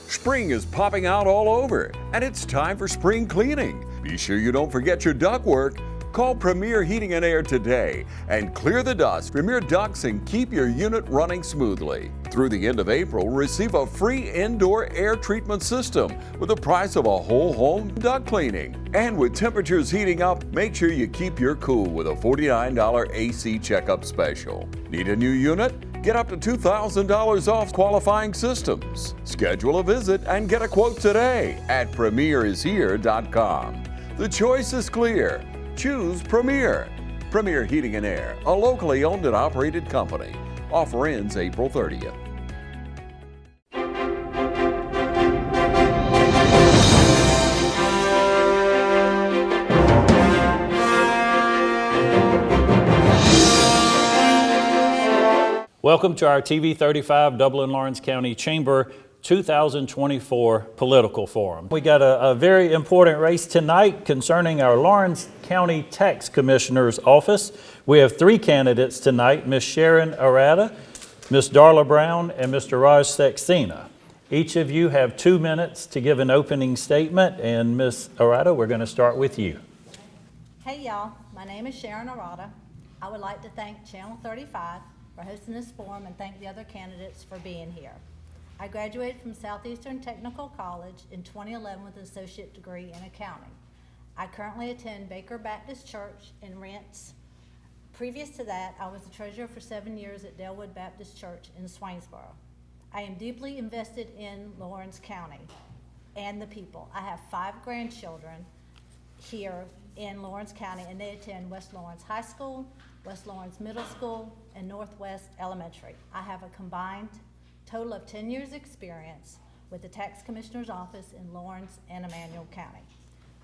Spring is popping out all over, and it's time for spring cleaning. Be sure you don't forget your ductwork. Call Premier Heating and Air today and clear the dust from your ducts and keep your unit running smoothly. Through the end of April, receive a free indoor air treatment system with the price of a whole home duct cleaning. And with temperatures heating up, make sure you keep your cool with a $49 AC checkup special. Need a new unit? Get up to $2,000 off qualifying systems. Schedule a visit and get a quote today at premierishere.com. The choice is clear. Choose Premier. Premier Heating and Air, a locally owned and operated company. Offer ends April 30th. Welcome to our TV 35 Dublin-Lawrence County Chamber 2024 Political Forum. We got a very important race tonight concerning our Lawrence County Tax Commissioner's office. We have three candidates tonight, Ms. Sharon Arata, Ms. Darla Brown, and Mr. Raj Saxena. Each of you have 2 minutes to give an opening statement, and Ms. Arata, we're going to start with you. Hey y'all, my name is Sharon Arata. I would like to thank Channel 35 for hosting this forum and thank the other candidates for being here. I graduated from Southeastern Technical College in 2011 with an associate degree in accounting. I currently attend Baker Baptist Church in Rents. Previous to that, I was the treasurer for 7 years at Delwood Baptist Church in Swainsboro. I am deeply invested in Lawrence County and the people. I have 5 grandchildren here in Lawrence County, and they attend West Lawrence High School, West Lawrence Middle School, and Northwest Elementary. I have a combined total of 10 years experience with the Tax Commissioner's Office in Lawrence and Emmanuel County.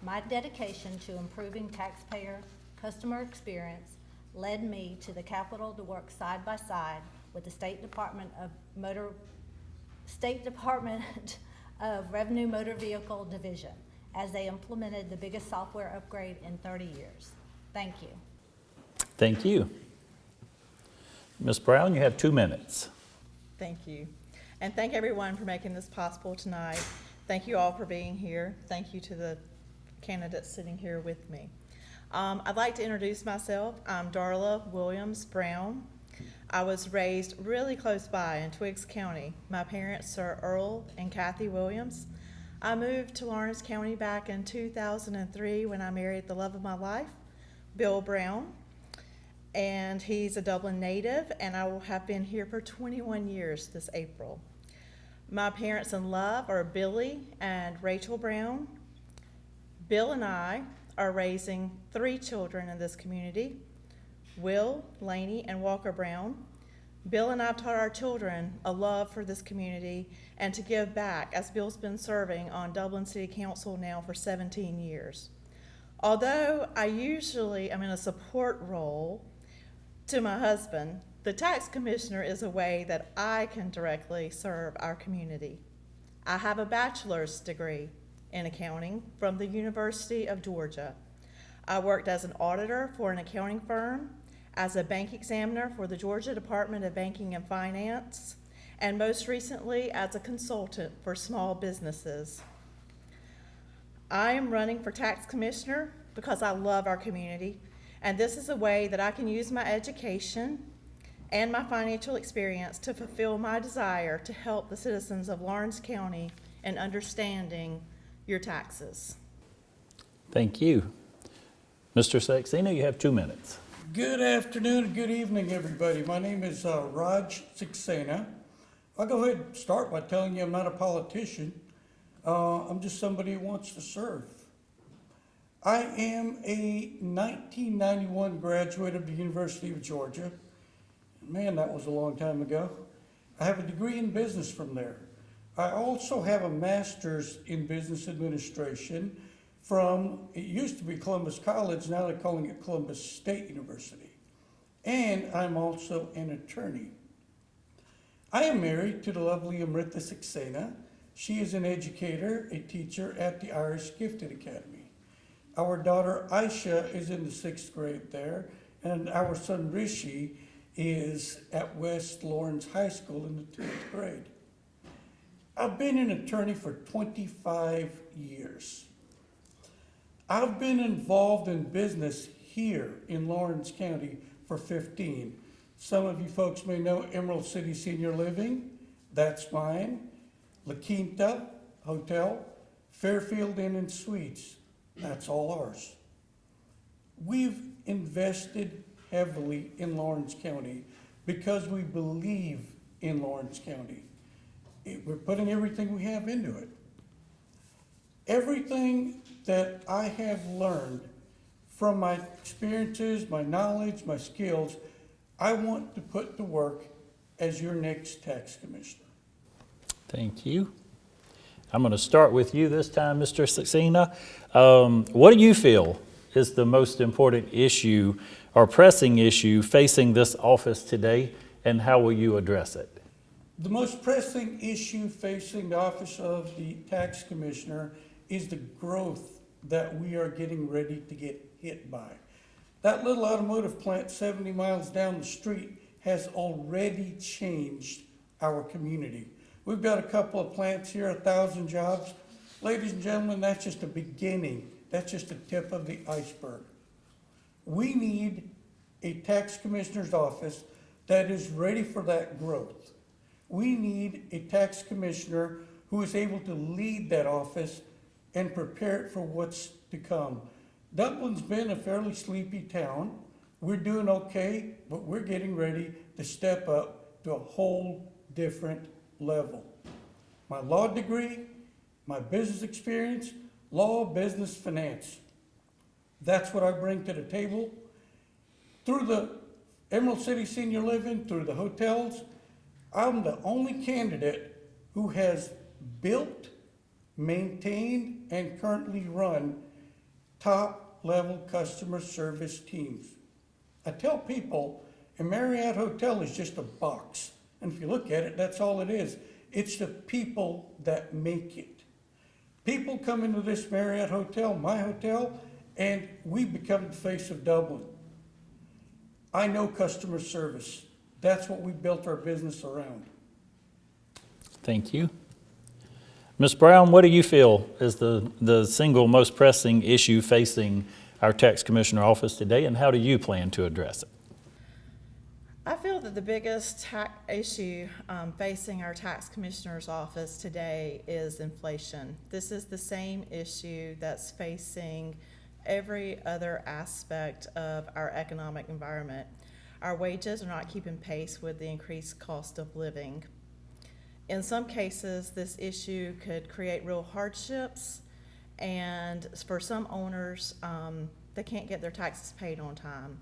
My dedication to improving taxpayer customer experience led me to the Capitol to work side by side with the State Department of Revenue Motor Vehicle Division as they implemented the biggest software upgrade in 30 years. Thank you. Thank you. Ms. Brown, you have 2 minutes. Thank you. And thank everyone for making this possible tonight. Thank you all for being here. Thank you to the candidates sitting here with me. I'd like to introduce myself. I'm Darla Williams Brown. I was raised really close by in Twiggs County. My parents are Earl and Kathy Williams. I moved to Lawrence County back in 2003 when I married the love of my life, Bill Brown. And he's a Dublin native, and I will have been here for 21 years this April. My parents in love are Billy and Rachel Brown. Bill and I are raising 3 children in this community, Will, Laney, and Walker Brown. Bill and I have taught our children a love for this community and to give back, as Bill's been serving on Dublin City Council now for 17 years. Although I usually am in a support role to my husband, the tax commissioner is a way that I can directly serve our community. I have a bachelor's degree in accounting from the University of Georgia. I worked as an auditor for an accounting firm, as a bank examiner for the Georgia Department of Banking and Finance, and most recently as a consultant for small businesses. I am running for tax commissioner because I love our community, and this is a way that I can use my education and my financial experience to fulfill my desire to help the citizens of Lawrence County in understanding your taxes. Thank you. Mr. Saxena, you have 2 minutes. Good afternoon and good evening, everybody. My name is Raj Saxena. I'll go ahead and start by telling you I'm not a politician. I'm just somebody who wants to serve. I am a 1991 graduate of the University of Georgia. Man, that was a long time ago. I have a degree in business from there. I also have a master's in business administration from, it used to be Columbus College, now they're calling it Columbus State University. And I'm also an attorney. I am married to the lovely Amrita Saxena. She is an educator, a teacher at the Irish Gifted Academy. Our daughter Aisha is in the 6th grade there, and our son Rishi is at West Lawrence High School in the 10th grade. I've been an attorney for 25 years. I've been involved in business here in Lawrence County for 15. Some of you folks may know Emerald City Senior Living, that's mine. La Quinta Hotel, Fairfield Inn and Suites, that's all ours. We've invested heavily in Lawrence County because we believe in Lawrence County. We're putting everything we have into it. Everything that I have learned from my experiences, my knowledge, my skills, I want to put to work as your next tax commissioner. Thank you. I'm going to start with you this time, Mr. Saxena. What do you feel is the most important issue or pressing issue facing this office today, and how will you address it? The most pressing issue facing the office of the tax commissioner is the growth that we are getting ready to get hit by. That little automotive plant 70 miles down the street has already changed our community. We've got a couple of plants here, 1,000 jobs. Ladies and gentlemen, that's just a beginning. That's just the tip of the iceberg. We need a tax commissioner's office that is ready for that growth. We need a tax commissioner who is able to lead that office and prepare it for what's to come. Dublin's been a fairly sleepy town. We're doing okay, but we're getting ready to step up to a whole different level. My law degree, my business experience, law, business, finance. That's what I bring to the table. Through the Emerald City Senior Living, through the hotels, I'm the only candidate who has built, maintained, and currently run top-level customer service teams. I tell people a Marriott hotel is just a box. And if you look at it, that's all it is. It's the people that make it. People come into this Marriott hotel, my hotel, and we become the face of Dublin. I know customer service. That's what we built our business around. Thank you. Ms. Brown, what do you feel is the single most pressing issue facing our tax commissioner office today, and how do you plan to address it? I feel that the biggest issue facing our tax commissioner's office today is inflation. This is the same issue that's facing every other aspect of our economic environment. Our wages are not keeping pace with the increased cost of living. In some cases, this issue could create real hardships, and for some owners, they can't get their taxes paid on time.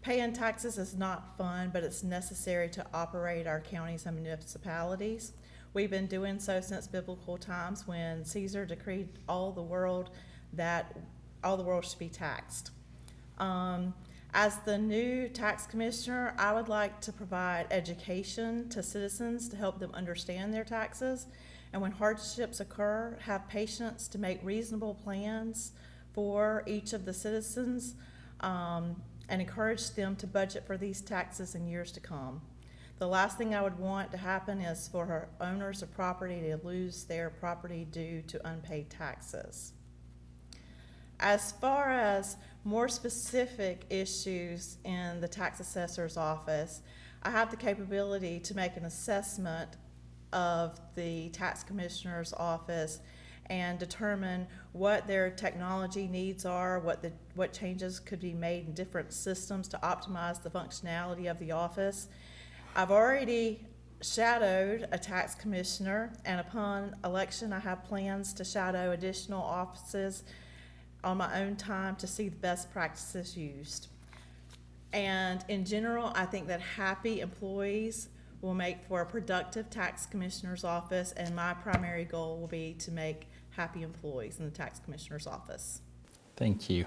Paying taxes is not fun, but it's necessary to operate our counties and municipalities. We've been doing so since biblical times, when Caesar decreed all the world should be taxed. As the new tax commissioner, I would like to provide education to citizens to help them understand their taxes, and when hardships occur, have patience to make reasonable plans for each of the citizens, and encourage them to budget for these taxes in years to come. The last thing I would want to happen is for owners of property to lose their property due to unpaid taxes. As far as more specific issues in the tax assessor's office, I have the capability to make an assessment of the tax commissioner's office and determine what their technology needs are, what changes could be made in different systems to optimize the functionality of the office. I've already shadowed a tax commissioner, and upon election, I have plans to shadow additional offices on my own time to see the best practices used. And in general, I think that happy employees will make for a productive tax commissioner's office, and my primary goal will be to make happy employees in the tax commissioner's office. Thank you.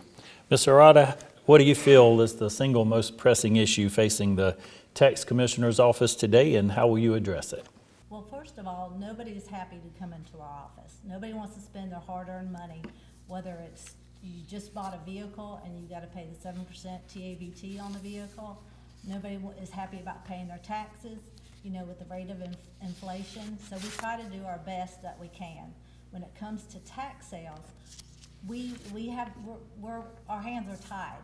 Ms. Arata, what do you feel is the single most pressing issue facing the tax commissioner's office today, and how will you address it? Well, first of all, nobody's happy to come into our office. Nobody wants to spend their hard-earned money, whether it's you just bought a vehicle and you gotta pay the 7% TABT on the vehicle. Nobody is happy about paying their taxes. you know, with the rate of inflation. So we try to do our best that we can. When it comes to tax sales, our hands are tied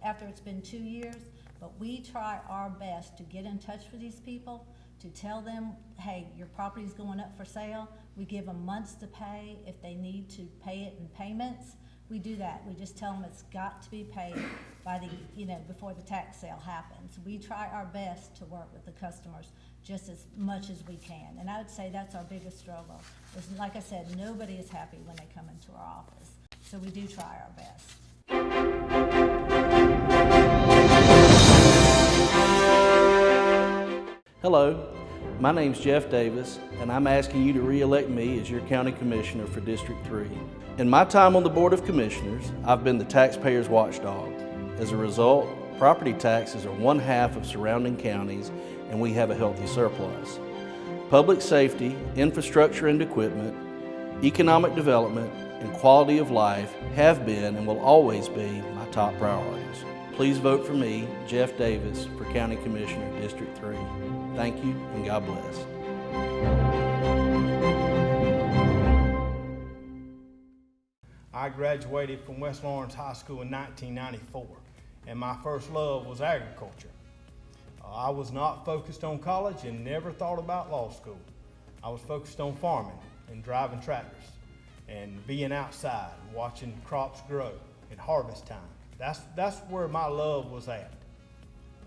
after it's been 2 years, but we try our best to get in touch with these people, to tell them, hey, your property's going up for sale. We give them months to pay. If they need to pay it in payments, we do that. We just tell them it's got to be paid by before the tax sale happens. We try our best to work with the customers just as much as we can. And I would say that's our biggest struggle. Is, like I said, nobody is happy when they come into our office. So we do try our best. Hello, my name's Jeff Davis, and I'm asking you to re-elect me as your County Commissioner for District 3. In my time on the Board of Commissioners, I've been the taxpayer's watchdog. As a result, property taxes are 1/2 of surrounding counties, and we have a healthy surplus. Public safety, infrastructure and equipment, economic development, and quality of life have been and will always be my top priorities. Please vote for me, Jeff Davis, for County Commissioner, District 3. Thank you, and God bless. I graduated from West Lawrence High School in 1994, and my first love was agriculture. I was not focused on college and never thought about law school. I was focused on farming and driving tractors and being outside, watching crops grow at harvest time. That's where my love was at.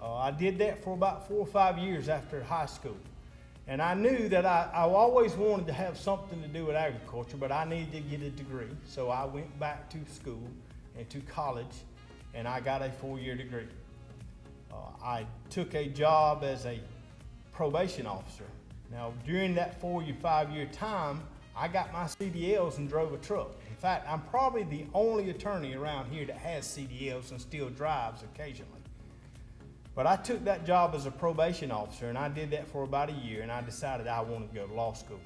I did that for about 4 or 5 years after high school. And I knew that I always wanted to have something to do with agriculture, but I needed to get a degree. So I went back to school and to college, and I got a 4-year degree. I took a job as a probation officer. Now, during that 4 or 5 year time, I got my CDLs and drove a truck. In fact, I'm probably the only attorney around here that has CDLs and still drives occasionally. But I took that job as a probation officer, and I did that for about a year, and I decided I wanted to go to law school.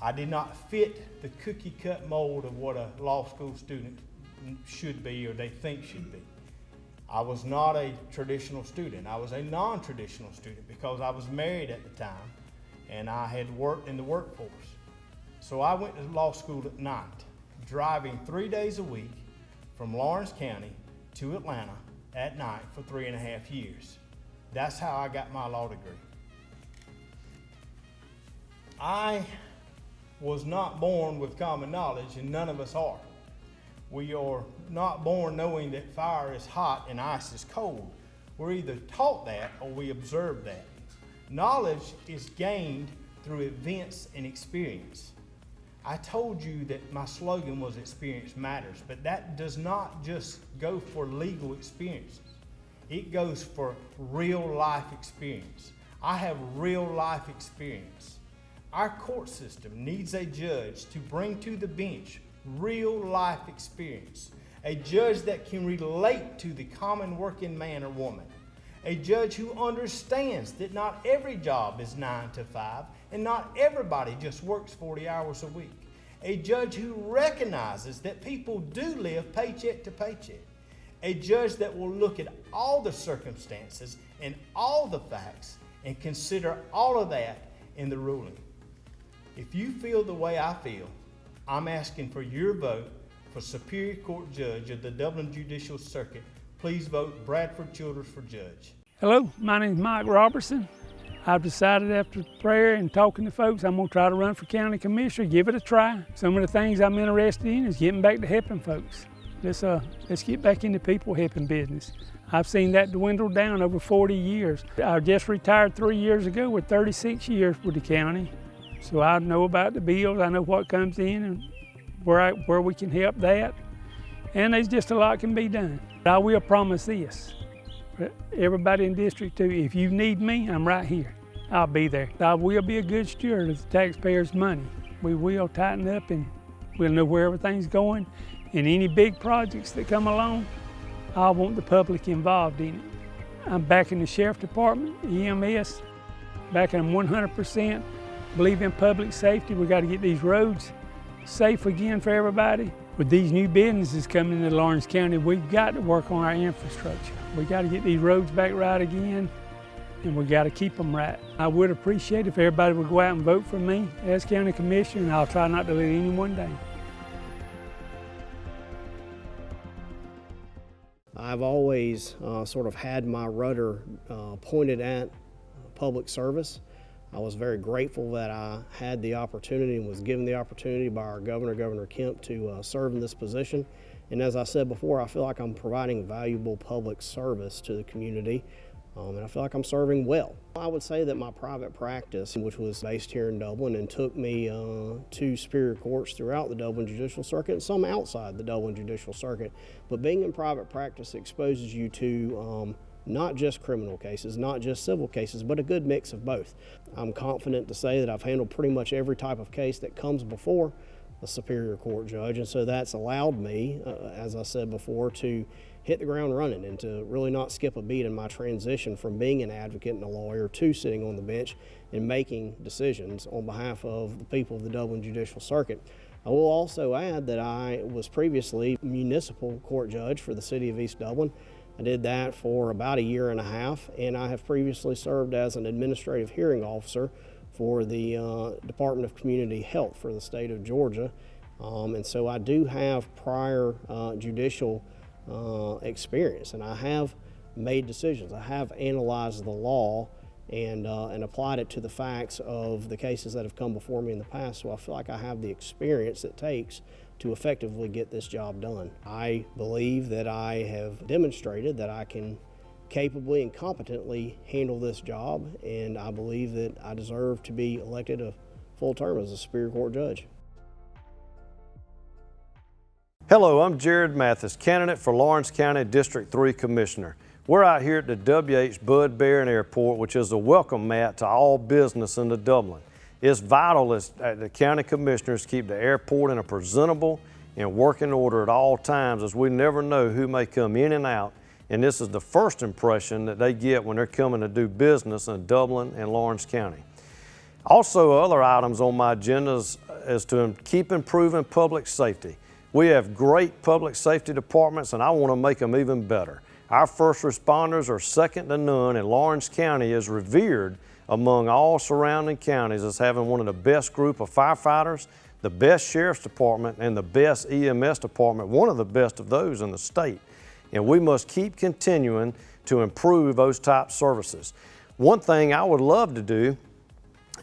I did not fit the cookie cut mold of what a law school student should be or they think should be. I was not a traditional student. I was a non-traditional student because I was married at the time and I had worked in the workforce. So I went to law school at night, driving 3 days a week from Lawrence County to Atlanta at night for 3.5 years. That's how I got my law degree. I was not born with common knowledge, and none of us are. We are not born knowing that fire is hot and ice is cold. We're either taught that or we observe that. Knowledge is gained through events and experience. I told you that my slogan was experience matters, but that does not just go for legal experiences. It goes for real life experience. I have real life experience. Our court system needs a judge to bring to the bench real life experience. A judge that can relate to the common working man or woman. A judge who understands that not every job is 9 to 5 and not everybody just works 40 hours a week. A judge who recognizes that people do live paycheck to paycheck. A judge that will look at all the circumstances and all the facts and consider all of that in the ruling. If you feel the way I feel, I'm asking for your vote for Superior Court Judge of the Dublin Judicial Circuit. Please vote Bradford Childers for Judge. Hello, my name is Mike Robertson. I've decided after prayer and talking to folks, I'm going to try to run for County Commissioner, give it a try. Some of the things I'm interested in is getting back to helping folks. Let's get back into people helping business. I've seen that dwindle down over 40 years. I just retired 3 years ago with 36 years with the county. So I know about the bills, I know what comes in and where we can help that. And there's just a lot can be done. I will promise this, everybody in District 2, if you need me, I'm right here. I'll be there. I will be a good steward of the taxpayers' money. We will tighten up and we'll know where everything's going. And any big projects that come along, I want the public involved in it. I'm backing the Sheriff Department, EMS, backing them 100%. Believe in public safety. We got to get these roads safe again for everybody. With these new businesses coming into Lawrence County, we've got to work on our infrastructure. We got to get these roads back right again. and we got to keep them right. I would appreciate if everybody would go out and vote for me as county commissioner, and I'll try not to let anyone down. I've always sort of had my rudder pointed at public service. I was very grateful that I had the opportunity and was given the opportunity by our governor, Governor Kemp, to serve in this position. And as I said before, I feel like I'm providing valuable public service to the community, and I feel like I'm serving well. I would say that my private practice, which was based here in Dublin and took me to superior courts throughout the Dublin Judicial Circuit and some outside the Dublin Judicial Circuit, but being in private practice exposes you to not just criminal cases, not just civil cases, but a good mix of both. I'm confident to say that I've handled pretty much every type of case that comes before a superior court judge, and so that's allowed me, as I said before, to hit the ground running and to really not skip a beat in my transition from being an advocate and a lawyer to sitting on the bench and making decisions on behalf of the people of the Dublin Judicial Circuit. I will also add that I was previously municipal court judge for the city of East Dublin. I did that for about a year and a half, and I have previously served as an administrative hearing officer for the Department of Community Health for the state of Georgia. And so I do have prior judicial experience, and I have made decisions. I have analyzed the law and applied it to the facts of the cases that have come before me in the past, so I feel like I have the experience it takes to effectively get this job done. I believe that I have demonstrated that I can capably and competently handle this job, and I believe that I deserve to be elected a full term as a Superior Court judge. Hello, I'm Jared Mathis, candidate for Lawrence County District 3 Commissioner. We're out here at the W.H. Bud Barron Airport, which is a welcome mat to all business into Dublin. It's vital as the county commissioners keep the airport in a presentable and working order at all times, as we never know who may come in and out, and this is the first impression that they get when they're coming to do business in Dublin and Lawrence County. Also, other items on my agenda is to keep improving public safety. We have great public safety departments, and I want to make them even better. Our first responders are second to none, and Lawrence County is revered among all surrounding counties as having one of the best group of firefighters, the best sheriff's department, and the best EMS department, one of the best of those in the state. And we must keep continuing to improve those type services. One thing I would love to do,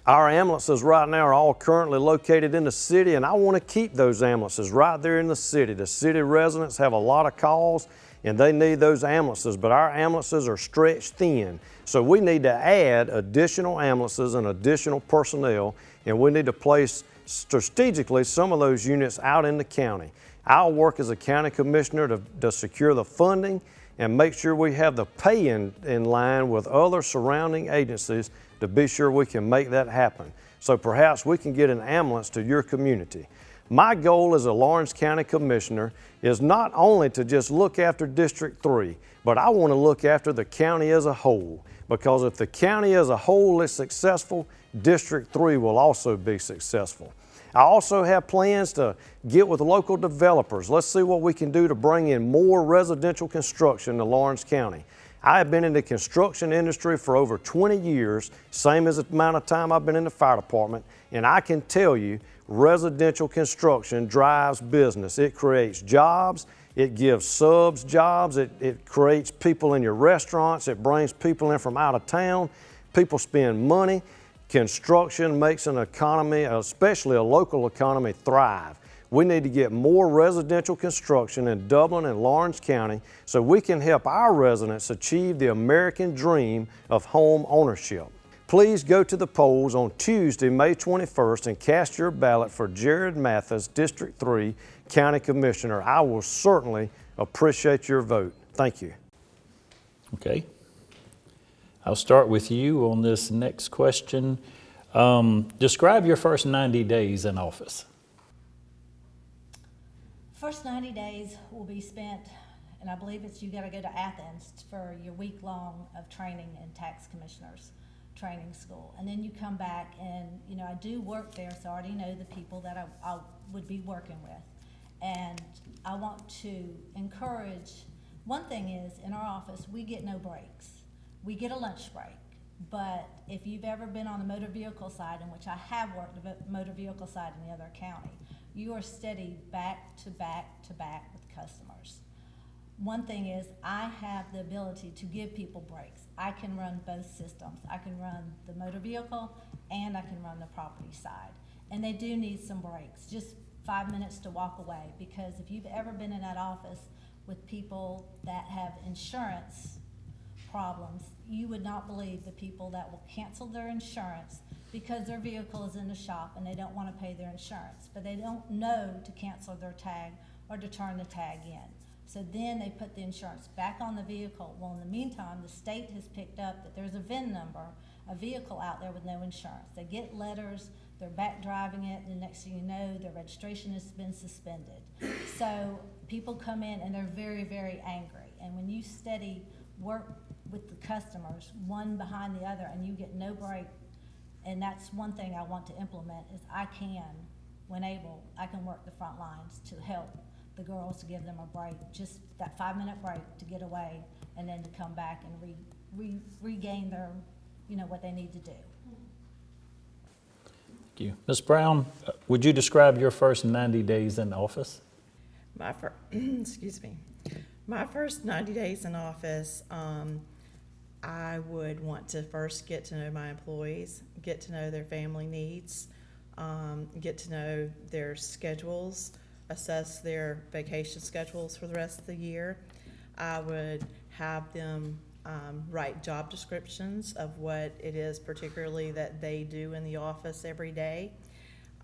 our ambulances right now are all currently located in the city, and I want to keep those ambulances right there in the city. The city residents have a lot of calls and they need those ambulances, but our ambulances are stretched thin. So we need to add additional ambulances and additional personnel, and we need to place strategically some of those units out in the county. I'll work as a county commissioner to secure the funding and make sure we have the pay in line with other surrounding agencies to be sure we can make that happen. So perhaps we can get an ambulance to your community. My goal as a Lawrence County Commissioner is not only to just look after District 3, but I want to look after the county as a whole, because if the county as a whole is successful, District 3 will also be successful. I also have plans to get with local developers. Let's see what we can do to bring in more residential construction to Lawrence County. I have been in the construction industry for over 20 years, same as the amount of time I've been in the fire department, and I can tell you residential construction drives business. It creates jobs, it gives subs jobs, it creates people in your restaurants, it brings people in from out of town, people spend money. Construction makes an economy, especially a local economy, thrive. We need to get more residential construction in Dublin and Lawrence County so we can help our residents achieve the American dream of home ownership. Please go to the polls on Tuesday, May 21st and cast your ballot for Jared Mathis, District 3 County Commissioner. I will certainly appreciate your vote. Thank you. Okay. I'll start with you on this next question. Describe your first 90 days in office. First 90 days will be spent, and I believe you got to go to Athens for your week-long of training in tax commissioners training school. And then you come back and, I do work there, so I already know the people that I would be working with. And I want to encourage, one thing is, in our office, we get no breaks. We get a lunch break, But if you've ever been on the motor vehicle side, in which I have worked the motor vehicle side in the other county, you are steady back to back to back with customers. One thing is, I have the ability to give people breaks. I can run both systems. I can run the motor vehicle and I can run the property side. And they do need some breaks, just 5 minutes to walk away, because if you've ever been in that office with people that have insurance problems, you would not believe the people that will cancel their insurance because their vehicle is in the shop and they don't want to pay their insurance, but they don't know to cancel their tag or to turn the tag in. So then they put the insurance back on the vehicle. Well, in the meantime, the state has picked up that there's a VIN number, a vehicle out there with no insurance. They get letters, they're back driving it, and the next thing you know, their registration has been suspended. So people come in and they're very, very angry. And when you steady work with the customers, one behind the other, and you get no break, and that's one thing I want to implement is I can, when able, I can work the front lines to help the girls, to give them a break, just that 5-minute break to get away and then to come back and regain their, what they need to do. Thank you. Ms. Brown, would you describe your first 90 days in office? Excuse me. My first 90 days in office, I would want to first get to know my employees, get to know their family needs, get to know their schedules, assess their vacation schedules for the rest of the year. I would have them write job descriptions of what it is particularly that they do in the office every day.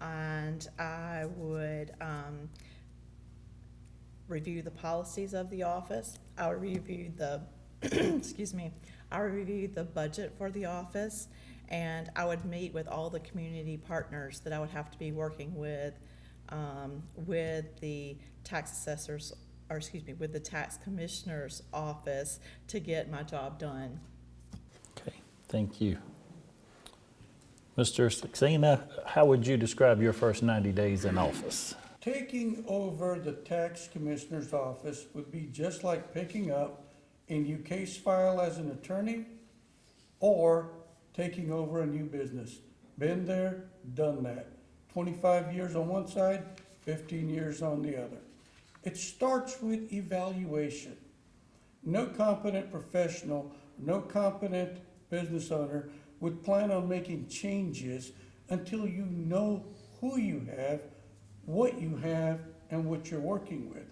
And I would review the policies of the office. I would review the, excuse me, I would review the budget for the office, and I would meet with all the community partners that I would have to be working with the tax assessors, or excuse me, with the tax commissioner's office to get my job done. Okay, thank you. Mr. Saxena, how would you describe your first 90 days in office? Taking over the tax commissioner's office would be just like picking up a new case file as an attorney or taking over a new business. Been there, done that. 25 years on one side, 15 years on the other. It starts with evaluation. No competent professional, no competent business owner would plan on making changes until you know who you have, what you have, and what you're working with.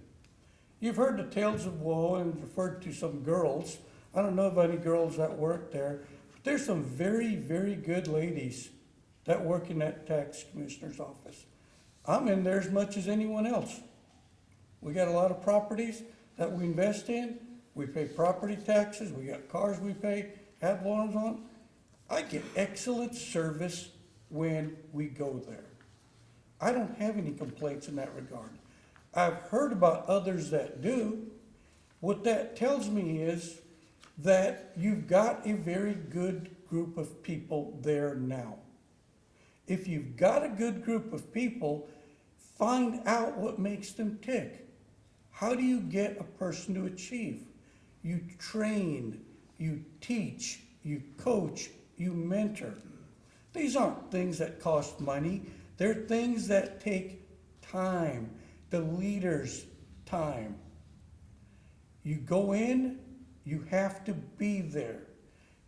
You've heard the tales of woe and referred to some girls. I don't know of any girls that work there, but there's some very, very good ladies that work in that tax commissioner's office. I'm in there as much as anyone else. We got a lot of properties that we invest in. We pay property taxes. We got cars we pay ad valorem on. I get excellent service when we go there. I don't have any complaints in that regard. I've heard about others that do. What that tells me is that you've got a very good group of people there now. If you've got a good group of people, find out what makes them tick. How do you get a person to achieve? You train, you teach, you coach, you mentor. These aren't things that cost money. They're things that take time, the leader's time. You go in, you have to be there.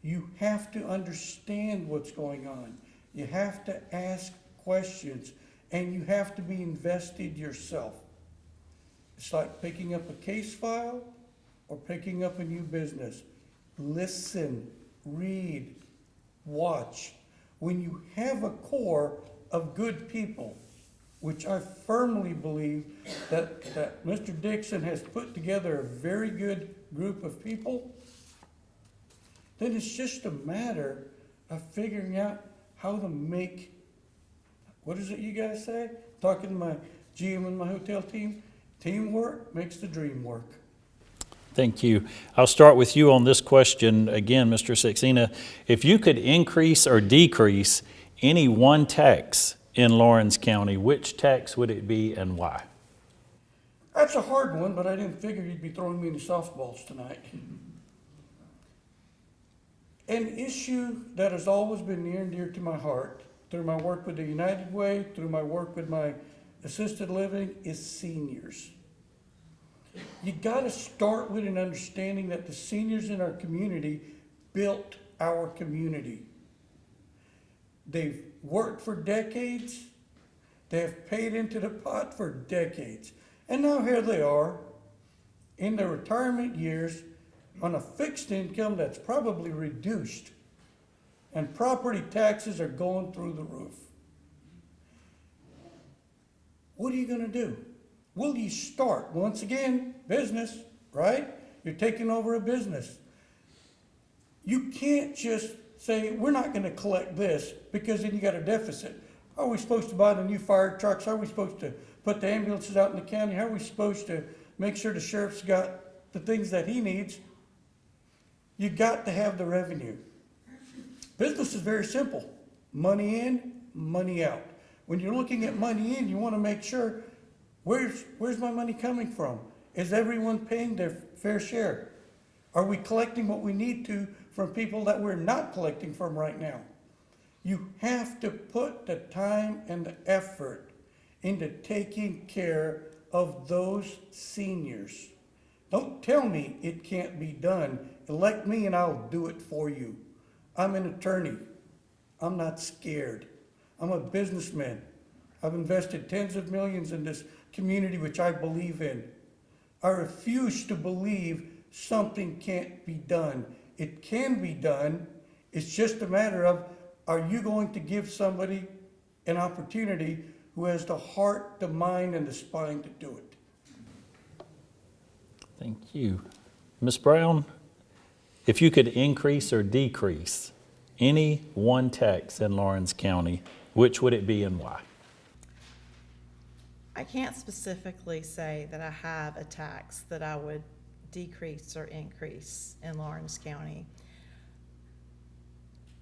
You have to understand what's going on. You have to ask questions, and you have to be invested yourself. It's like picking up a case file or picking up a new business. Listen, read, watch. When you have a core of good people, which I firmly believe that Mr. Dixon has put together a very good group of people, then it's just a matter of figuring out how to make, what is it you guys say? Talking to my GM and my hotel team, teamwork makes the dream work. Thank you. I'll start with you on this question again, Mr. Saxena. If you could increase or decrease any one tax in Lawrence County, which tax would it be and why? That's a hard one, but I didn't figure you'd be throwing me any softballs tonight. An issue that has always been near and dear to my heart, through my work with the United Way, through my work with my assisted living, is seniors. You gotta start with an understanding that the seniors in our community built our community. They've worked for decades, they have paid into the pot for decades, and now here they are in their retirement years on a fixed income that's probably reduced, and property taxes are going through the roof. What are you gonna do? Will you start? Once again, business, right? You're taking over a business. You can't just say, we're not gonna collect this, because then you got a deficit. Are we supposed to buy the new fire trucks? Are we supposed to put the ambulances out in the county? How are we supposed to make sure the sheriff's got the things that he needs? You got to have the revenue. Business is very simple. Money in, money out. When you're looking at money in, you want to make sure, where's my money coming from? Is everyone paying their fair share? Are we collecting what we need to from people that we're not collecting from right now? You have to put the time and the effort into taking care of those seniors. Don't tell me it can't be done. Elect me and I'll do it for you. I'm an attorney. I'm not scared. I'm a businessman. I've invested tens of millions in this community, which I believe in. I refuse to believe something can't be done. It can be done. It's just a matter of, are you going to give somebody an opportunity who has the heart, the mind, and the spine to do it? Thank you. Ms. Brown, if you could increase or decrease any one tax in Lawrence County, which would it be and why? I can't specifically say that I have a tax that I would decrease or increase in Lawrence County.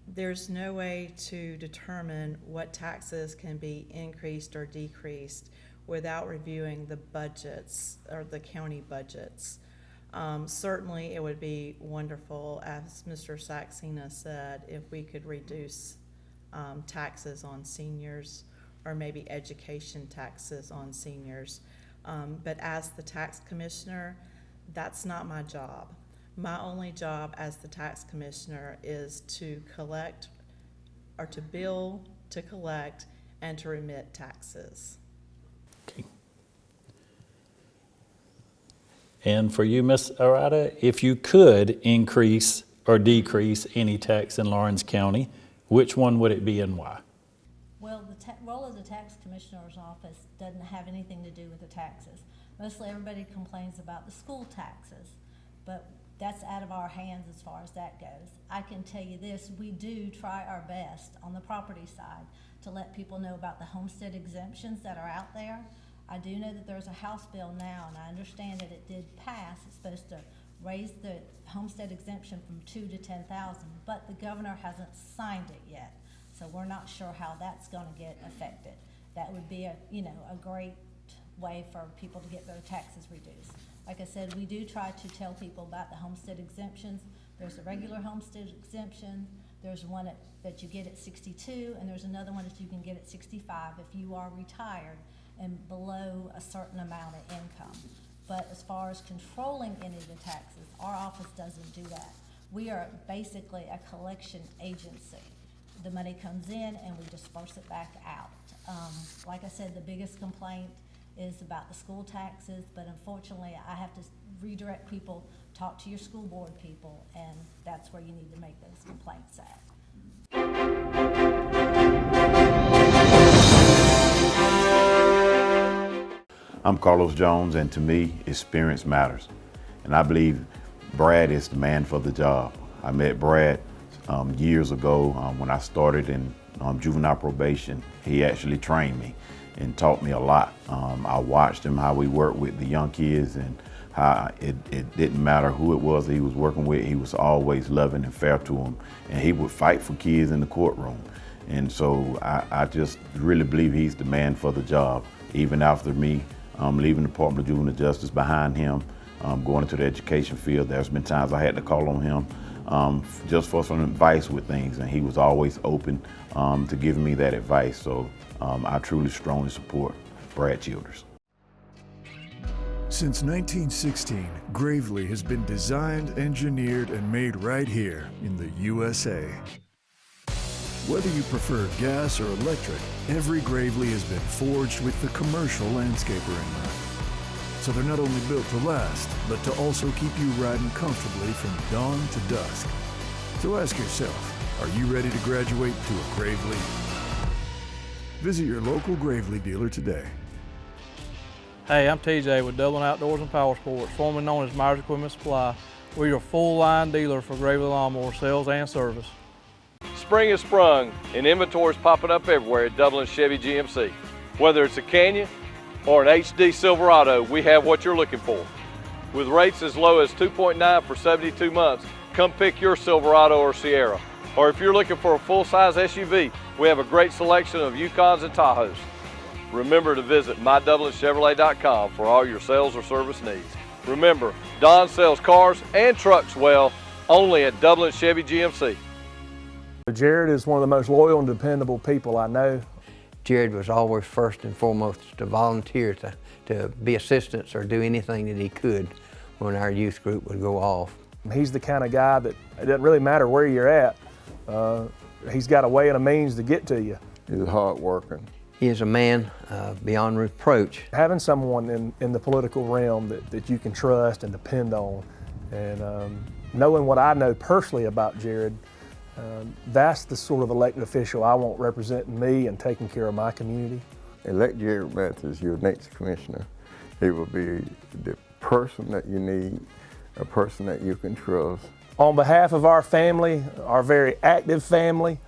There's no way to determine what taxes can be increased or decreased without reviewing the budgets or the county budgets. Certainly it would be wonderful, as Mr. Saxena said, if we could reduce taxes on seniors, or maybe education taxes on seniors. But as the tax commissioner, that's not my job. My only job as the tax commissioner is to collect, or to bill, to collect, and to remit taxes. Okay. And for you, Ms. Arata, if you could increase or decrease any tax in Lawrence County, which one would it be and why? Well, the role of the tax commissioner's office doesn't have anything to do with the taxes. Mostly everybody complains about the school taxes, but that's out of our hands as far as that goes. I can tell you this, we do try our best on the property side to let people know about the homestead exemptions that are out there. I do know that there's a House bill now, and I understand that it did pass. It's supposed to raise the homestead exemption from 2 to 10,000, but the governor hasn't signed it yet. So we're not sure how that's going to get affected. That would be a great way for people to get their taxes reduced. Like I said, we do try to tell people about the homestead exemptions. There's a regular homestead exemption. There's one that you get at 62, and there's another one that you can get at 65 if you are retired and below a certain amount of income. But as far as controlling any of the taxes, our office doesn't do that. We are basically a collection agency. The money comes in and we disperse it back out. Like I said, the biggest complaint is about the school taxes, but unfortunately I have to redirect people, talk to your school board people, and that's where you need to make those complaints at. I'm Carlos Jones, and to me, experience matters. And I believe Brad is the man for the job. I met Brad years ago when I started in juvenile probation. He actually trained me and taught me a lot. I watched him, how we worked with the young kids, and how it didn't matter who it was that he was working with, he was always loving and fair to them. And he would fight for kids in the courtroom. And so I just really believe he's the man for the job. Even after me leaving the Department of Juvenile Justice behind him, going into the education field, there's been times I had to call on him just for some advice with things, and he was always open to giving me that advice. So I truly strongly support Brad Childers. Since 1916, Gravely has been designed, engineered, and made right here in the USA. Whether you prefer gas or electric, every Gravely has been forged with the commercial landscaper in mind. So they're not only built to last, but to also keep you riding comfortably from dawn to dusk. So ask yourself, are you ready to graduate to a Gravely? Visit your local Gravely dealer today. Hey, I'm TJ with Dublin Outdoors and Power Sports, formerly known as Myers Equipment Supply. We're your full-line dealer for Gravely lawnmower sales and service. Spring has sprung and inventory is popping up everywhere at Dublin Chevy GMC. Whether it's a Canyon or an HD Silverado, we have what you're looking for. With rates as low as 2.9 for 72 months, come pick your Silverado or Sierra. Or if you're looking for a full-size SUV, we have a great selection of Yukons and Tahoes. Remember to visit MyDublinChevrolet.com for all your sales or service needs. Remember, Don sells cars and trucks well, only at Dublin Chevy GMC. Jared is one of the most loyal and dependable people I know. Jared was always first and foremost to volunteer to be assistants or do anything that he could when our youth group would go off. He's the kind of guy that it doesn't really matter where you're at. He's got a way and a means to get to you. He's hard working. He is a man beyond reproach. Having someone in the political realm that you can trust and depend on, and knowing what I know personally about Jared, that's the sort of elected official I want representing me and taking care of my community. Elect Jared Mathis your next commissioner. He will be the person that you need, a person that you can trust. On behalf of our family, our very active family,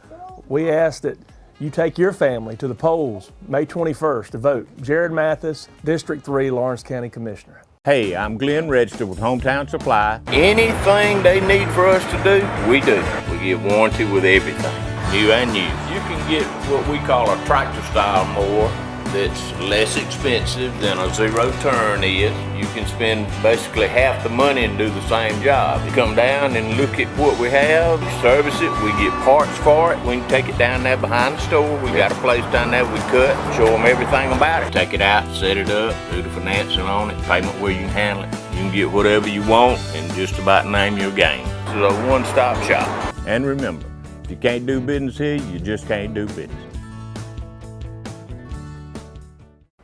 we ask that you take your family to the polls May 21st to vote. Jared Mathis, District 3, Lawrence County Commissioner. Hey, I'm Glenn Register with Hometown Supply. Anything they need for us to do, we do. We give warranty with everything, new and used. You can get what we call a tractor style mower that's less expensive than a zero turn is. You can spend basically half the money and do the same job. You come down and look at what we have, service it, we get parts for it. We can take it down there behind the store. We got a place down there we cut, show them everything about it. Take it out, set it up, do the financing on it, payment where you can handle it. You can get whatever you want and just about name your game. This is a one-stop shop. And remember, if you can't do business here, you just can't do business.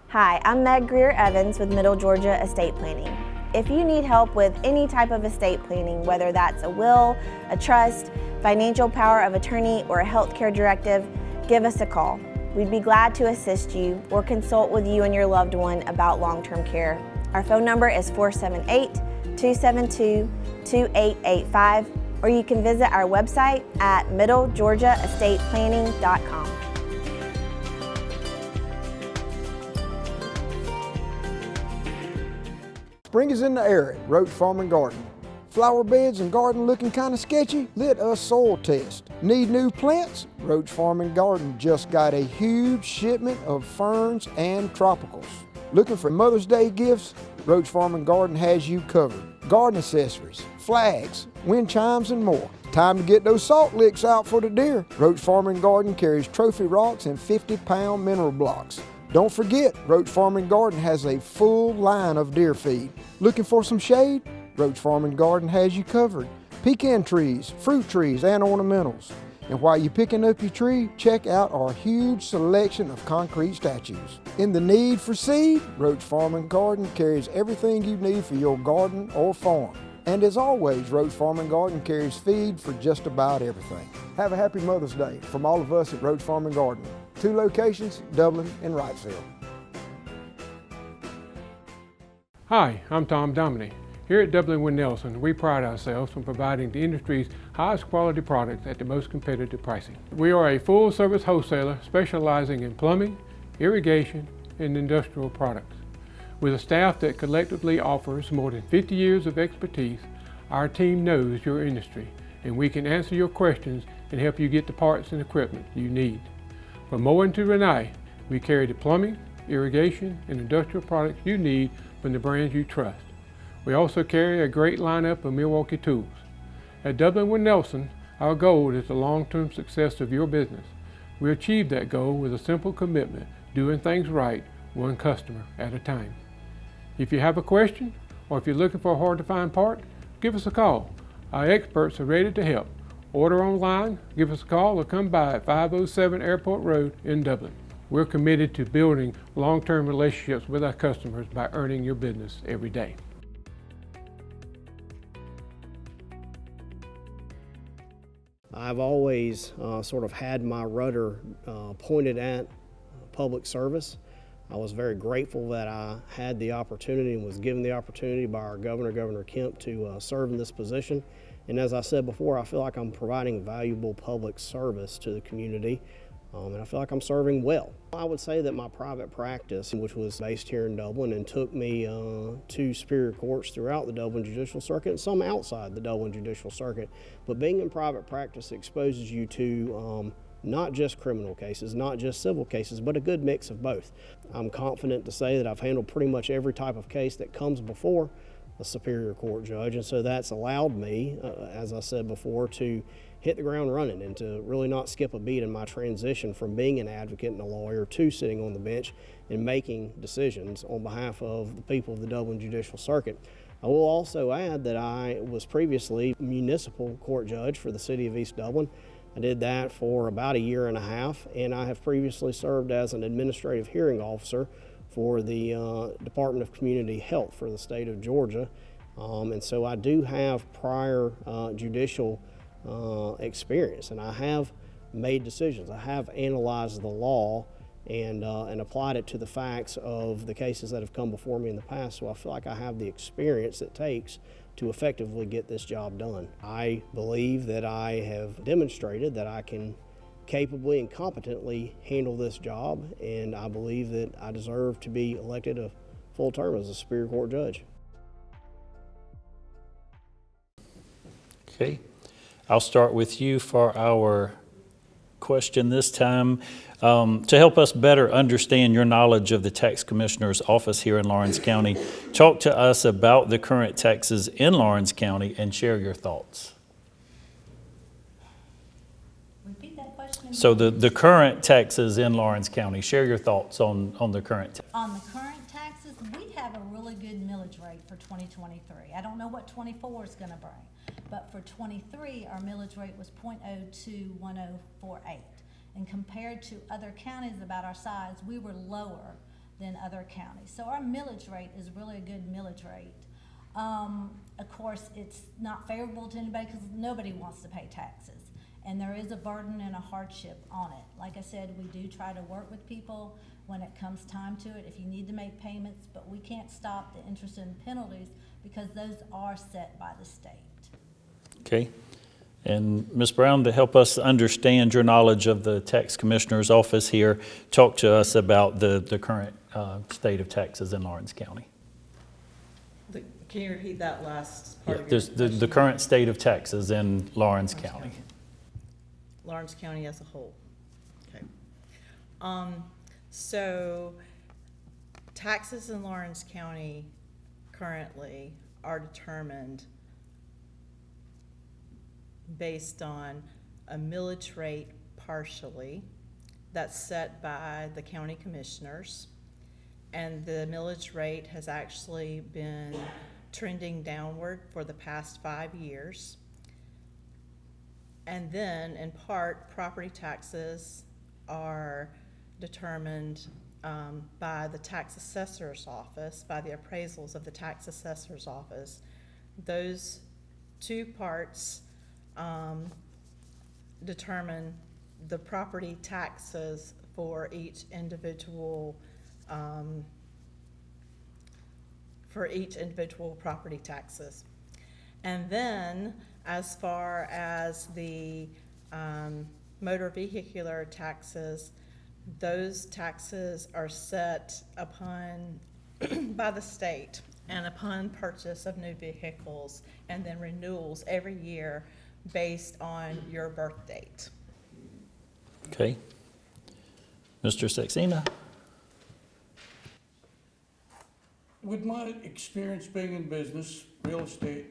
Hi, I'm Meg Greer-Evans with Middle Georgia Estate Planning. If you need help with any type of estate planning, whether that's a will, a trust, financial power of attorney, or a healthcare directive, give us a call. We'd be glad to assist you or consult with you and your loved one about long-term care. Our phone number is 478-272-2885, or you can visit our website at middlegeorgiaestateplanning.com. Spring is in the air at Roach Farm and Garden. Flower beds and garden looking kind of sketchy? Let us soil test. Need new plants? Roach Farm and Garden just got a huge shipment of ferns and tropicals. Looking for Mother's Day gifts? Roach Farm and Garden has you covered. Garden accessories, flags, wind chimes, and more. Time to get those salt licks out for the deer. Roach Farm and Garden carries trophy rocks and 50-pound mineral blocks. Don't forget, Roach Farm and Garden has a full line of deer feed. Looking for some shade? Roach Farm and Garden has you covered. Pecan trees, fruit trees, and ornamentals. And while you're picking up your tree, check out our huge selection of concrete statues. In the need for seed, Roach Farm and Garden carries everything you need for your garden or farm. And as always, Roach Farm and Garden carries feed for just about everything. Have a happy Mother's Day from all of us at Roach Farm and Garden. 2 locations, Dublin and Wrightsville. Hi, I'm Tom Dominy. Here at Dublin Wind Nelson, we pride ourselves on providing the industry's highest quality products at the most competitive pricing. We are a full-service wholesaler specializing in plumbing, irrigation, and industrial products. With a staff that collectively offers more than 50 years of expertise, our team knows your industry, and we can answer your questions and help you get the parts and equipment you need. From Moen to Renee, we carry the plumbing, irrigation, and industrial products you need from the brands you trust. We also carry a great lineup of Milwaukee tools. At Dublin with Nelson, our goal is the long-term success of your business. We achieve that goal with a simple commitment, doing things right, one customer at a time. If you have a question, or if you're looking for a hard-to-find part, give us a call. Our experts are ready to help. Order online, give us a call, or come by at 507 Airport Road in Dublin. We're committed to building long-term relationships with our customers by earning your business every day. I've always sort of had my rudder pointed at public service. I was very grateful that I had the opportunity and was given the opportunity by our governor, Governor Kemp, to serve in this position. And as I said before, I feel like I'm providing valuable public service to the community, and I feel like I'm serving well. I would say that my private practice, which was based here in Dublin and took me to superior courts throughout the Dublin Judicial Circuit and some outside the Dublin Judicial Circuit, but being in private practice exposes you to not just criminal cases, not just civil cases, but a good mix of both. I'm confident to say that I've handled pretty much every type of case that comes before a superior court judge, and so that's allowed me, as I said before, to hit the ground running and to really not skip a beat in my transition from being an advocate and a lawyer to sitting on the bench and making decisions on behalf of the people of the Dublin Judicial Circuit. I will also add that I was previously municipal court judge for the city of East Dublin. I did that for about a year and a half, and I have previously served as an administrative hearing officer for the Department of Community Health for the state of Georgia. And so I do have prior judicial experience, and I have made decisions. I have analyzed the law and applied it to the facts of the cases that have come before me in the past, so I feel like I have the experience it takes to effectively get this job done. I believe that I have demonstrated that I can capably and competently handle this job, and I believe that I deserve to be elected a full term as a Superior Court judge. Okay, I'll start with you for our question this time. To help us better understand your knowledge of the Tax Commissioner's office here in Lawrence County, talk to us about the current taxes in Lawrence County and share your thoughts. Repeat that question. So the current taxes in Lawrence County, share your thoughts on the current. On the current taxes, we have a really good millage rate for 2023. I don't know what 24 is going to bring, but for 23, our millage rate was 0.021048. And compared to other counties about our size, we were lower than other counties. So our millage rate is really a good millage rate. Of course, it's not favorable to anybody because nobody wants to pay taxes. And there is a burden and a hardship on it. Like I said, we do try to work with people when it comes time to it, if you need to make payments, but we can't stop the interest and penalties because those are set by the state. Okay. And Ms. Brown, to help us understand your knowledge of the Tax Commissioner's office here, talk to us about the current state of taxes in Lawrence County. Can you repeat that last part of your There's question? the current state of taxes in Lawrence County. Lawrence County as a whole. Okay. So taxes in Lawrence County currently are determined based on a millage rate partially that's set by the county commissioners, and the millage rate has actually been trending downward for the past 5 years. And then in part, property taxes are determined by the tax assessor's office, by the appraisals of the tax assessor's office. Those two parts determine the property taxes for each individual property taxes. And then as far as the motor vehicular taxes, those taxes are set upon by the state and upon purchase of new vehicles, and then renewals every year based on your birth date. Okay. Mr. Saxena. With my experience being in business, real estate,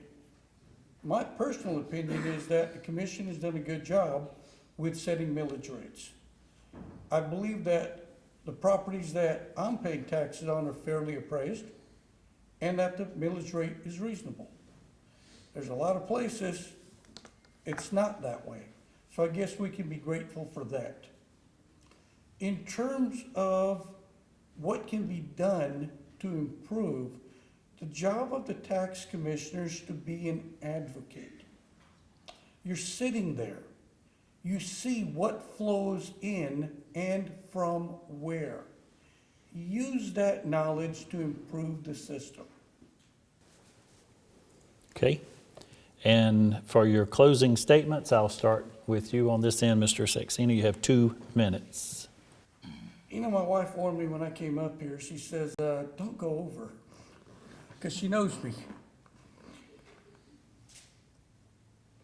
My personal opinion is that the commission has done a good job with setting millage rates. I believe that the properties that I'm paying taxes on are fairly appraised and that the millage rate is reasonable. There's a lot of places it's not that way. So I guess we can be grateful for that. In terms of what can be done to improve, the job of the tax commissioners to be an advocate. You're sitting there. You see what flows in and from where. Use that knowledge to improve the system. Okay. And for your closing statements, I'll start with you on this end, Mr. Saxena. You have 2 minutes. You know, my wife warned me when I came up here. She says, don't go over, because she knows me.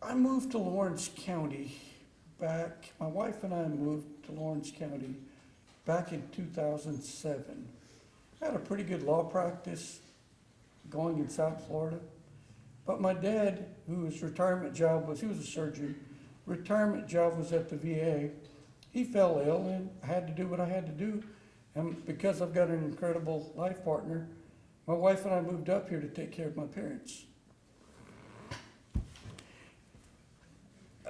I moved to Lawrence County back, my wife and I moved to Lawrence County back in 2007. I had a pretty good law practice going in South Florida. But my dad, whose retirement job was, he was a surgeon, retirement job was at the VA. He fell ill and I had to do what I had to do. And because I've got an incredible life partner, my wife and I moved up here to take care of my parents.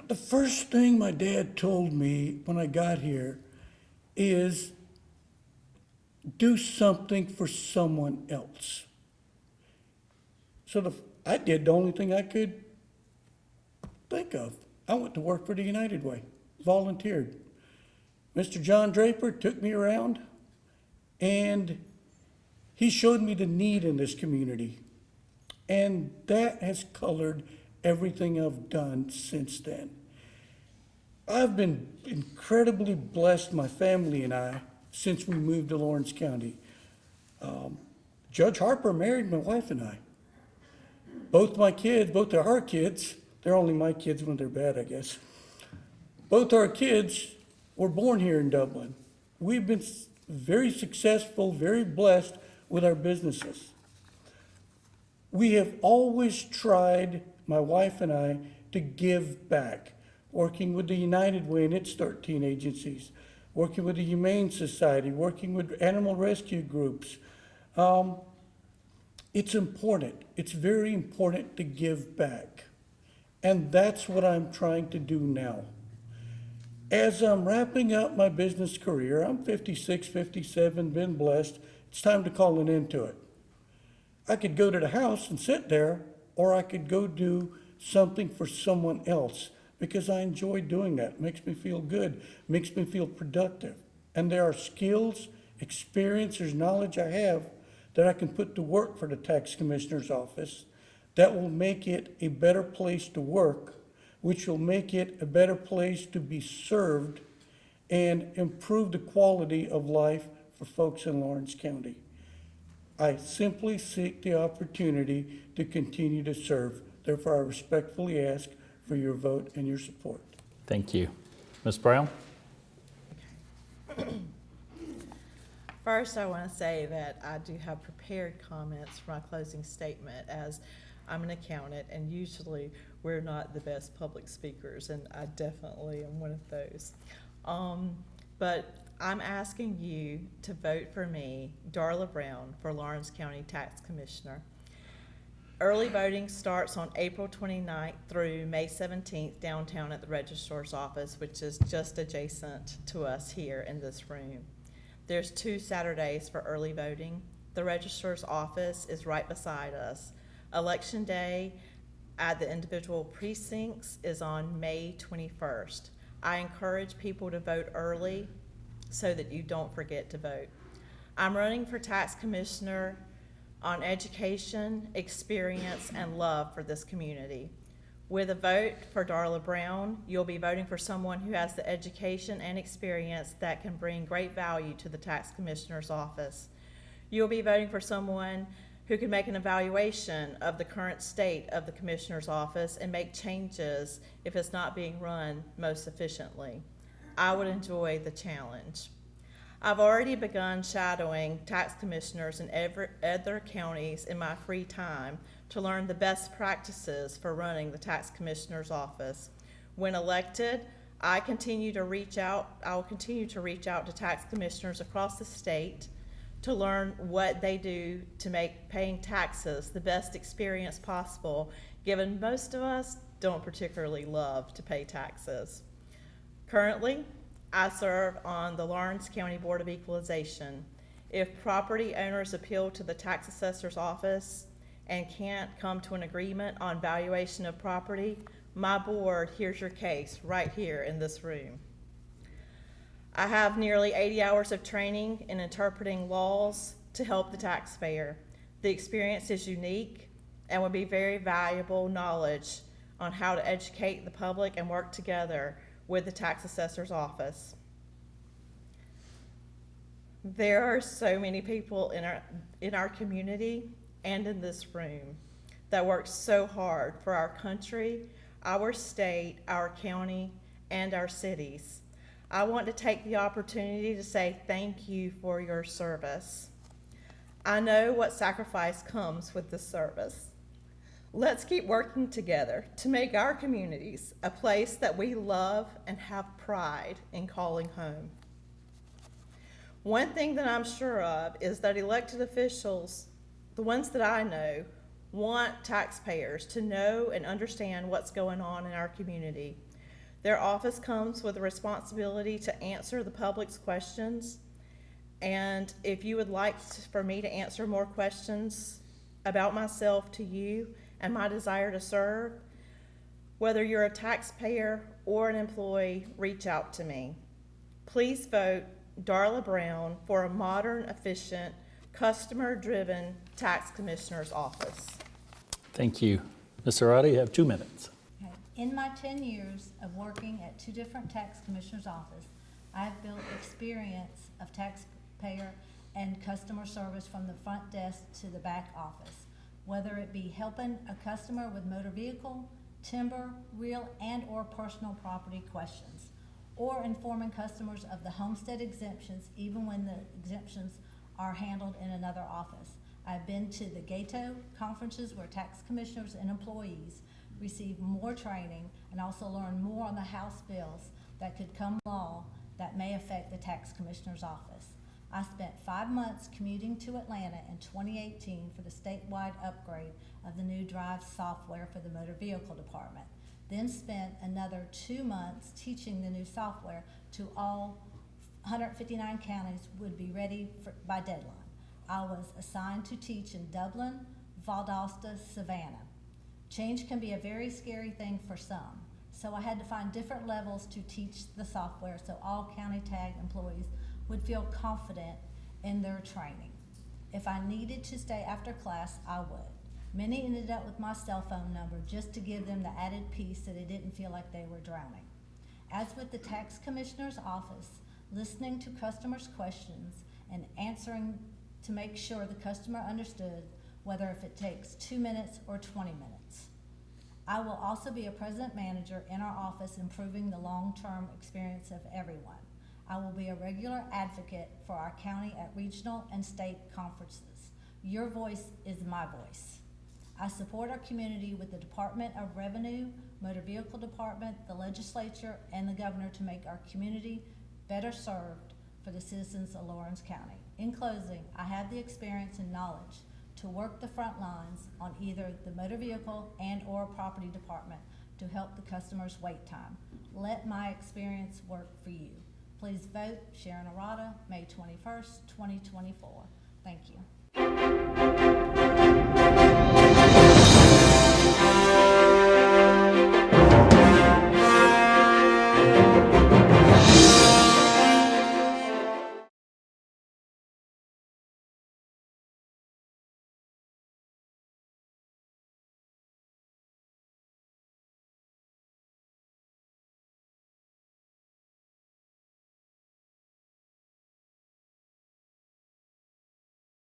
The first thing my dad told me when I got here is do something for someone else. So I did the only thing I could think of. I went to work for the United Way, volunteered. Mr. John Draper took me around and he showed me the need in this community. And that has colored everything I've done since then. I've been incredibly blessed, my family and I, since we moved to Lawrence County. Judge Harper married my wife and I. Both my kids, both of our kids, they're only my kids when they're bad, I guess. Both our kids were born here in Dublin. We've been very successful, very blessed with our businesses. We have always tried, my wife and I, to give back, working with the United Way and its 13 agencies, working with the Humane Society, working with animal rescue groups. It's important. It's very important to give back. And that's what I'm trying to do now. As I'm wrapping up my business career, I'm 56, 57, been blessed. It's time to call an end to it. I could go to the house and sit there, or I could go do something for someone else because I enjoy doing that. It makes me feel good, makes me feel productive. And there are skills, experience, there's knowledge I have that I can put to work for the tax commissioner's office that will make it a better place to work, which will make it a better place to be served and improve the quality of life for folks in Lawrence County. I simply seek the opportunity to continue to serve. Therefore, I respectfully ask for your vote and your support. Thank you. Ms. Brown? First, I want to say that I do have prepared comments for my closing statement, as I'm an accountant, and usually we're not the best public speakers, and I definitely am one of those. But I'm asking you to vote for me, Darla Brown, for Lawrence County Tax Commissioner. Early voting starts on April 29th through May 17th downtown at the Registrar's office, which is just adjacent to us here in this room. There's 2 Saturdays for early voting. The Registrar's office is right beside us. Election day at the individual precincts is on May 21st. I encourage people to vote early so that you don't forget to vote. I'm running for tax commissioner on education, experience, and love for this community. With a vote for Darla Brown, you'll be voting for someone who has the education and experience that can bring great value to the tax commissioner's office. You'll be voting for someone who can make an evaluation of the current state of the commissioner's office and make changes if it's not being run most efficiently. I would enjoy the challenge. I've already begun shadowing tax commissioners in other counties in my free time to learn the best practices for running the tax commissioner's office. When elected, I will continue to reach out to tax commissioners across the state to learn what they do to make paying taxes the best experience possible, given most of us don't particularly love to pay taxes. Currently, I serve on the Lawrence County Board of Equalization. If property owners appeal to the tax assessor's office and can't come to an agreement on valuation of property, my board hears your case right here in this room. I have nearly 80 hours of training in interpreting laws to help the taxpayer. The experience is unique and would be very valuable knowledge on how to educate the public and work together with the tax assessor's office. There are so many people in our community and in this room that work so hard for our country, our state, our county, and our cities. I want to take the opportunity to say thank you for your service. I know what sacrifice comes with this service. Let's keep working together to make our communities a place that we love and have pride in calling home. One thing that I'm sure of is that elected officials, the ones that I know, want taxpayers to know and understand what's going on in our community. Their office comes with a responsibility to answer the public's questions, and if you would like for me to answer more questions about myself to you and my desire to serve, whether you're a taxpayer or an employee, reach out to me. Please vote Darla Brown for a modern, efficient, customer-driven tax commissioner's office. Thank you. Ms. Arati, you have 2 minutes. Okay. In my 10 years of working at 2 different tax commissioners' offices, I've built experience of taxpayer and customer service from the front desk to the back office, whether it be helping a customer with motor vehicle, timber, real, and or personal property questions, or informing customers of the homestead exemptions, even when the exemptions are handled in another office. I've been to the GATO conferences where tax commissioners and employees receive more training and also learn more on the House bills that could come law that may affect the tax commissioner's office. I spent 5 months commuting to Atlanta in 2018 for the statewide upgrade of the new Drive software for the motor vehicle department. Then spent another 2 months teaching the new software to all 159 counties would be ready by deadline. I was assigned to teach in Dublin, Valdosta, Savannah. Change can be a very scary thing for some, so I had to find different levels to teach the software so all county tag employees would feel confident in their training. If I needed to stay after class, I would. Many ended up with my cell phone number just to give them the added piece so they didn't feel like they were drowning. As with the tax commissioner's office, listening to customers' questions and answering to make sure the customer understood, whether if it takes 2 minutes or 20 minutes. I will also be a president manager in our office, improving the long-term experience of everyone. I will be a regular advocate for our county at regional and state conferences. Your voice is my voice. I support our community with the Department of Revenue, Motor Vehicle Department, the legislature, and the governor to make our community better served for the citizens of Lawrence County. In closing, I have the experience and knowledge to work the front lines on either the motor vehicle and or property department to help the customer's wait time. Let my experience work for you. Please vote Sharon Arata, May 21st, 2024. Thank you.